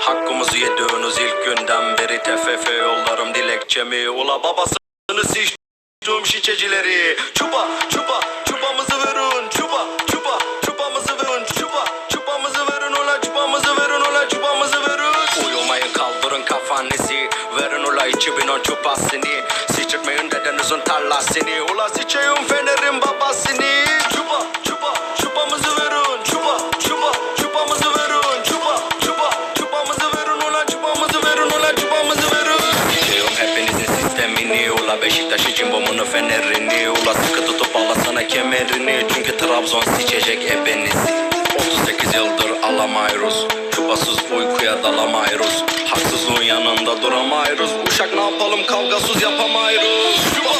Hakkımızı yediğiniz ilk günden beri TFF yollarım dilekçemi. Ula babasını sıçtım şişecileri. Çupa çupa çupamızı verin. Çupa çupa çupamızı verin. Çupa çupamızı verin. Ula çupamızı verin. Ula çupamızı verin. Uyumayın kaldırın kafanızı. Verin ula 2010 çupasını. Sıçırtmayın dedenizin tarlasını. Ula sıçayım fenerin babasını. Çupa çupa çupamızı verin. Çupa çupa çupamızı verin. Çupa çupa çupamızı verin. Ula çupamızı verin. Ula çupamızı verin. Sıçayım hepinizin sistemini. Ula Beşiktaş'ı cimbomunu fenerini. Ula sıkı tutup alasana kemerini. Çünkü Trabzon sıçacak ebenizi. 38 yıldır alamayırız. Çupasız uykuya dalamayırız. Haksızlığın yanında duramayırız. Uşak ne yapalım kavgasız yapamayırız. Çupa